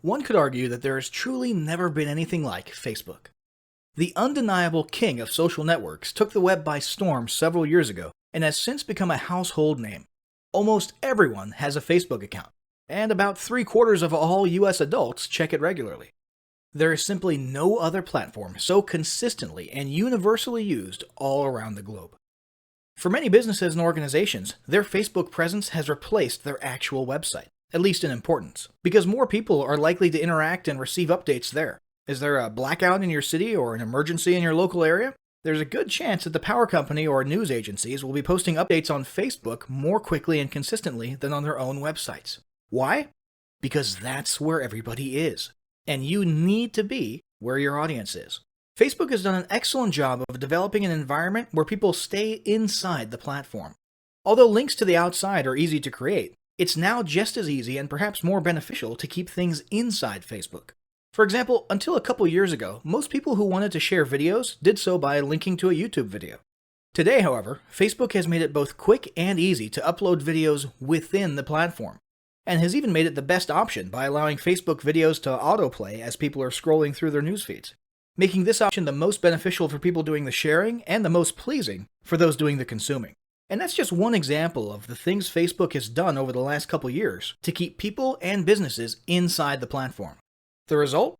One could argue that there has truly never been anything like Facebook. The undeniable king of social networks took the web by storm several years ago and has since become a household name. Almost everyone has a Facebook account, and about 3/4 of all US adults check it regularly. There is simply no other platform so consistently and universally used all around the globe. For many businesses and organizations, their Facebook presence has replaced their actual website, at least in importance, because more people are likely to interact and receive updates there. Is there a blackout in your city or an emergency in your local area? There's a good chance that the power company or news agencies will be posting updates on Facebook more quickly and consistently than on their own websites. Why? Because that's where everybody is, and you need to be where your audience is. Facebook has done an excellent job of developing an environment where people stay inside the platform. Although links to the outside are easy to create, it's now just as easy and perhaps more beneficial to keep things inside Facebook. For example, until a couple years ago, most people who wanted to share videos did so by linking to a YouTube video. Today, however, Facebook has made it both quick and easy to upload videos within the platform, and has even made it the best option by allowing Facebook videos to autoplay as people are scrolling through their news feeds, making this option the most beneficial for people doing the sharing and the most pleasing for those doing the consuming. And that's just one example of the things Facebook has done over the last couple years to keep people and businesses inside the platform. The result?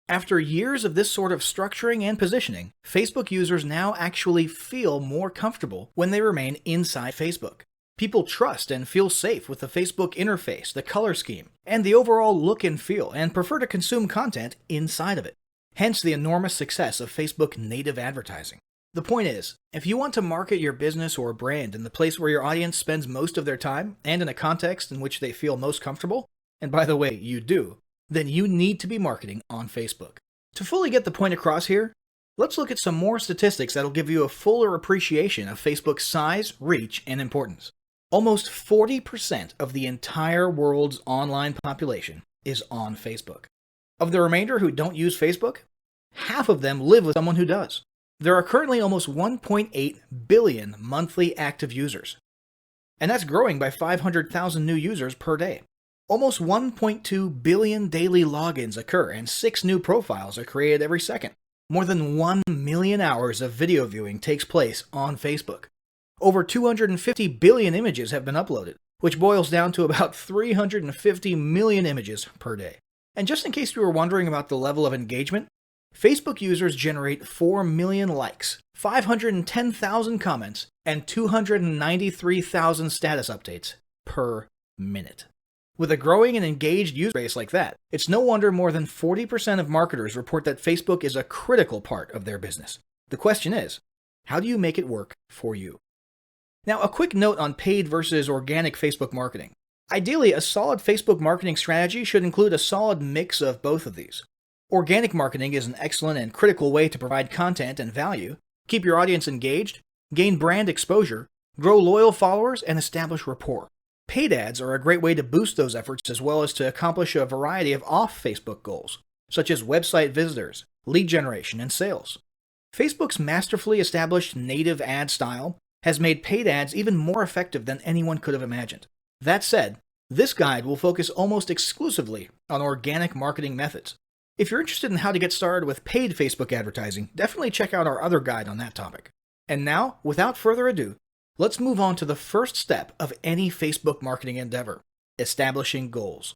After years of this sort of structuring and positioning, Facebook users now actually feel more comfortable when they remain inside Facebook. People trust and feel safe with the Facebook interface, the color scheme, and the overall look and feel, and prefer to consume content inside of it. Hence the enormous success of Facebook native advertising. The point is, if you want to market your business or brand in the place where your audience spends most of their time and in a context in which they feel most comfortable, and by the way, you do, then you need to be marketing on Facebook. To fully get the point across here, let's look at some more statistics that'll give you a fuller appreciation of Facebook's size, reach, and importance. Almost 40% of the entire world's online population is on Facebook. Of the remainder who don't use Facebook, half of them live with someone who does. There are currently almost 1.8 billion monthly active users, and that's growing by 500,000 new users per day. Almost 1.2 billion daily logins occur and 6 new profiles are created every second. More than 1 million hours of video viewing takes place on Facebook. Over 250 billion images have been uploaded, which boils down to about 350 million images per day. And just in case you were wondering about the level of engagement, Facebook users generate 4 million likes, 510,000 comments, and 293,000 status updates per minute. With a growing and engaged user base like that, it's no wonder more than 40% of marketers report that Facebook is a critical part of their business. The question is, how do you make it work for you? Now, a quick note on paid versus organic Facebook marketing. Ideally, a solid Facebook marketing strategy should include a solid mix of both of these. Organic marketing is an excellent and critical way to provide content and value, keep your audience engaged, gain brand exposure, grow loyal followers, and establish rapport. Paid ads are a great way to boost those efforts as well as to accomplish a variety of off-Facebook goals, such as website visitors, lead generation, and sales. Facebook's masterfully established native ad style has made paid ads even more effective than anyone could have imagined. That said, this guide will focus almost exclusively on organic marketing methods. If you're interested in how to get started with paid Facebook advertising, definitely check out our other guide on that topic. And now, without further ado, let's move on to the first step of any Facebook marketing endeavor: establishing goals.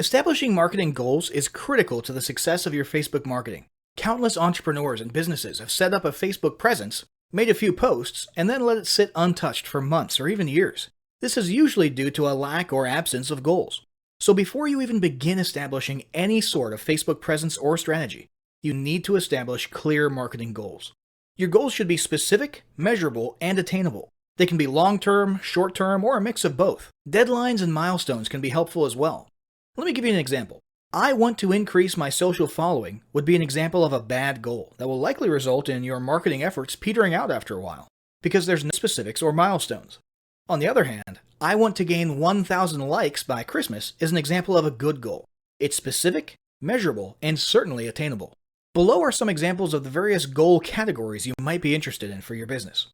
Establishing marketing goals is critical to the success of your Facebook marketing. Countless entrepreneurs and businesses have set up a Facebook presence, made a few posts, and then let it sit untouched for months or even years. This is usually due to a lack or absence of goals. So before you even begin establishing any sort of Facebook presence or strategy, you need to establish clear marketing goals. Your goals should be specific, measurable, and attainable. They can be long-term, short-term, or a mix of both. Deadlines and milestones can be helpful as well. Let me give you an example. I want to increase my social following would be an example of a bad goal that will likely result in your marketing efforts petering out after a while, because there's no specifics or milestones. On the other hand, I want to gain 1,000 likes by Christmas is an example of a good goal. It's specific, measurable, and certainly attainable. Below are some examples of the various goal categories you might be interested in for your business.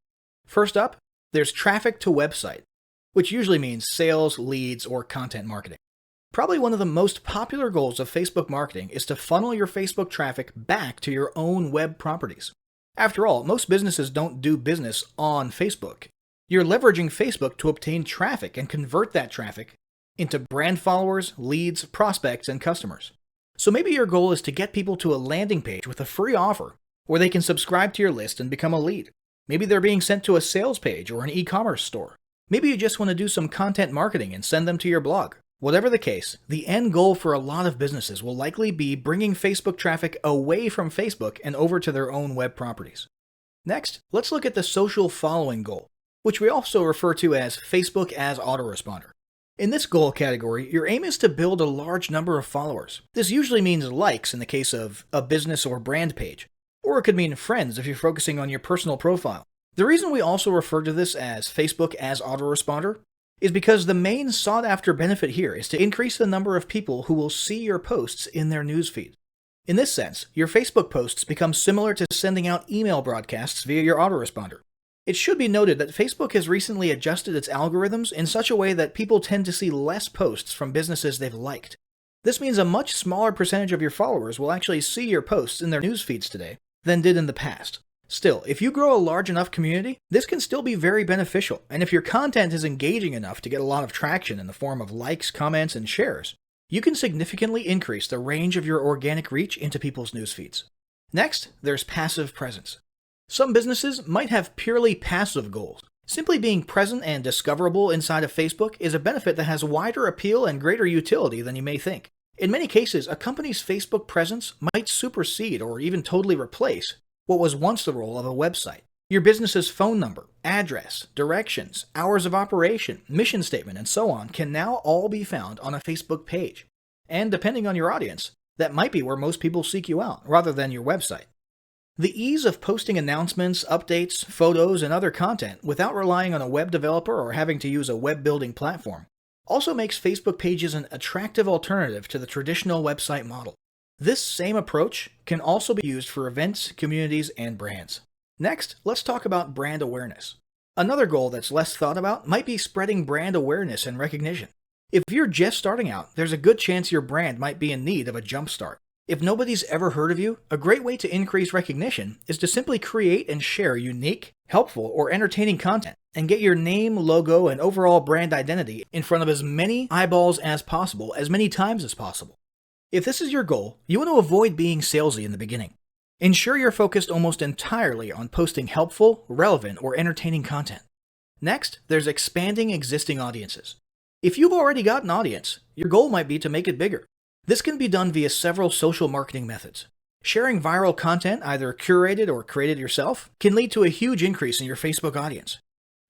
First up, there's traffic to website, which usually means sales, leads, or content marketing. Probably one of the most popular goals of Facebook marketing is to funnel your Facebook traffic back to your own web properties. After all, most businesses don't do business on Facebook. You're leveraging Facebook to obtain traffic and convert that traffic into brand followers, leads, prospects, and customers. So maybe your goal is to get people to a landing page with a free offer where they can subscribe to your list and become a lead. Maybe they're being sent to a sales page or an e-commerce store. Maybe you just want to do some content marketing and send them to your blog. Whatever the case, the end goal for a lot of businesses will likely be bringing Facebook traffic away from Facebook and over to their own web properties. Next, let's look at the social following goal, which we also refer to as Facebook as autoresponder. In this goal category, your aim is to build a large number of followers. This usually means likes in the case of a business or brand page, or it could mean friends if you're focusing on your personal profile. The reason we also refer to this as Facebook as autoresponder is because the main sought-after benefit here is to increase the number of people who will see your posts in their newsfeed. In this sense, your Facebook posts become similar to sending out email broadcasts via your autoresponder. It should be noted that Facebook has recently adjusted its algorithms in such a way that people tend to see less posts from businesses they've liked. This means a much smaller percentage of your followers will actually see your posts in their news feeds today than did in the past. Still, if you grow a large enough community, this can still be very beneficial, and if your content is engaging enough to get a lot of traction in the form of likes, comments, and shares, you can significantly increase the range of your organic reach into people's news feeds. Next, there's passive presence. Some businesses might have purely passive goals. Simply being present and discoverable inside of Facebook is a benefit that has wider appeal and greater utility than you may think. In many cases, a company's Facebook presence might supersede or even totally replace what was once the role of a website. Your business's phone number, address, directions, hours of operation, mission statement, and so on can now all be found on a Facebook page. And depending on your audience, that might be where most people seek you out, rather than your website. The ease of posting announcements, updates, photos, and other content without relying on a web developer or having to use a web building platform also makes Facebook pages an attractive alternative to the traditional website model. This same approach can also be used for events, communities, and brands. Next, let's talk about brand awareness. Another goal that's less thought about might be spreading brand awareness and recognition. If you're just starting out, there's a good chance your brand might be in need of a jump start. If nobody's ever heard of you, a great way to increase recognition is to simply create and share unique, helpful, or entertaining content and get your name, logo, and overall brand identity in front of as many eyeballs as possible, as many times as possible. If this is your goal, you want to avoid being salesy in the beginning. Ensure you're focused almost entirely on posting helpful, relevant, or entertaining content. Next, there's expanding existing audiences. If you've already got an audience, your goal might be to make it bigger. This can be done via several social marketing methods. Sharing viral content, either curated or created yourself, can lead to a huge increase in your Facebook audience.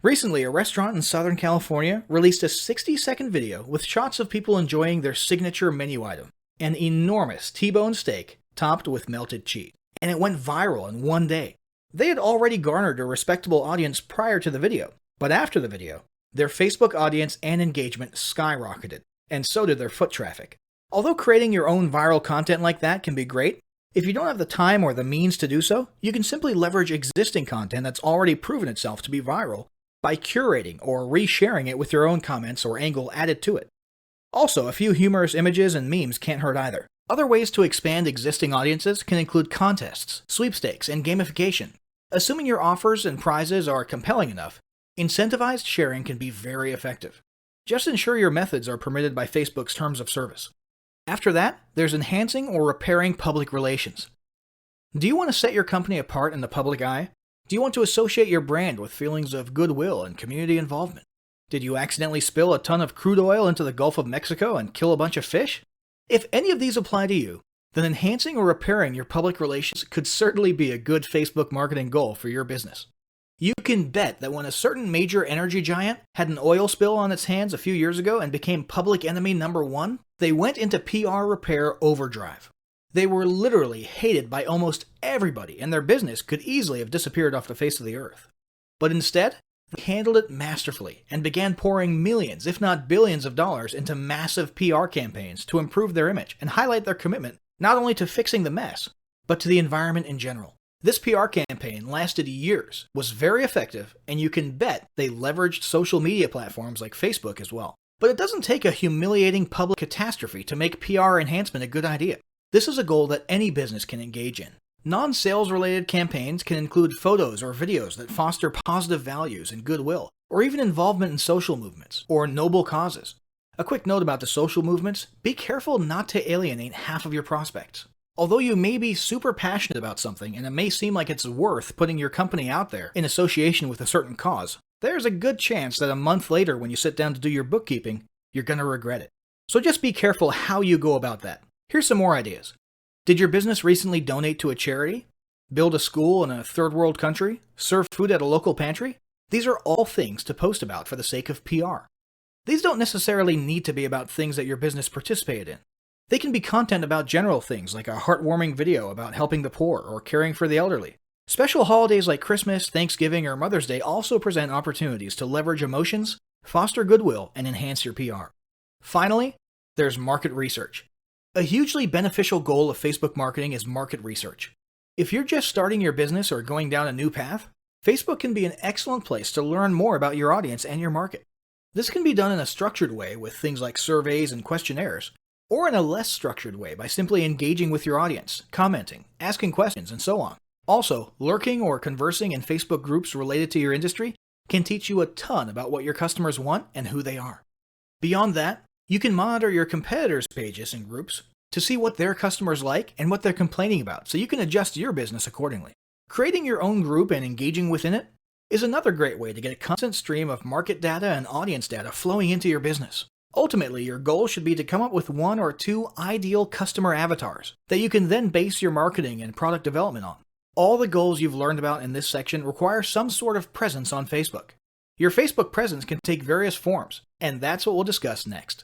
Recently, a restaurant in Southern California released a 60-second video with shots of people enjoying their signature menu item, an enormous T-bone steak topped with melted cheese, and it went viral in one day. They had already garnered a respectable audience prior to the video, but after the video, their Facebook audience and engagement skyrocketed, and so did their foot traffic. Although creating your own viral content like that can be great, if you don't have the time or the means to do so, you can simply leverage existing content that's already proven itself to be viral by curating or resharing it with your own comments or angle added to it. Also, a few humorous images and memes can't hurt either. Other ways to expand existing audiences can include contests, sweepstakes, and gamification. Assuming your offers and prizes are compelling enough, incentivized sharing can be very effective. Just ensure your methods are permitted by Facebook's terms of service. After that, there's enhancing or repairing public relations. Do you want to set your company apart in the public eye? Do you want to associate your brand with feelings of goodwill and community involvement? Did you accidentally spill a ton of crude oil into the Gulf of Mexico and kill a bunch of fish? If any of these apply to you, then enhancing or repairing your public relations could certainly be a good Facebook marketing goal for your business. You can bet that when a certain major energy giant had an oil spill on its hands a few years ago and became public enemy number one, They went into PR repair overdrive. They were literally hated by almost everybody, and their business could easily have disappeared off the face of the earth. But instead, they handled it masterfully and began pouring millions, if not billions of dollars into massive PR campaigns to improve their image and highlight their commitment not only to fixing the mess, but to the environment in general. This PR campaign lasted years, was very effective, and you can bet they leveraged social media platforms like Facebook as well. But it doesn't take a humiliating public catastrophe to make PR enhancement a good idea. This is a goal that any business can engage in. Non-sales related campaigns can include photos or videos that foster positive values and goodwill, or even involvement in social movements or noble causes. A quick note about the social movements: be careful not to alienate half of your prospects. Although you may be super passionate about something and it may seem like it's worth putting your company out there in association with a certain cause, there's a good chance that a month later when you sit down to do your bookkeeping, you're going to regret it. So just be careful how you go about that. Here's some more ideas. Did your business recently donate to a charity? Build a school in a third world country? Serve food at a local pantry? These are all things to post about for the sake of PR. These don't necessarily need to be about things that your business participated in. They can be content about general things like a heartwarming video about helping the poor or caring for the elderly. Special holidays like Christmas, Thanksgiving, or Mother's Day also present opportunities to leverage emotions, foster goodwill, and enhance your PR. Finally, there's market research. A hugely beneficial goal of Facebook marketing is market research. If you're just starting your business or going down a new path, Facebook can be an excellent place to learn more about your audience and your market. This can be done in a structured way with things like surveys and questionnaires, or in a less structured way by simply engaging with your audience, commenting, asking questions, and so on. Also, lurking or conversing in Facebook groups related to your industry can teach you a ton about what your customers want and who they are. Beyond that, you can monitor your competitors' pages and groups to see what their customers like and what they're complaining about, so you can adjust your business accordingly. Creating your own group and engaging within it is another great way to get a constant stream of market data and audience data flowing into your business. Ultimately, your goal should be to come up with 1 or 2 ideal customer avatars that you can then base your marketing and product development on. All the goals you've learned about in this section require some sort of presence on Facebook. Your Facebook presence can take various forms, and that's what we'll discuss next.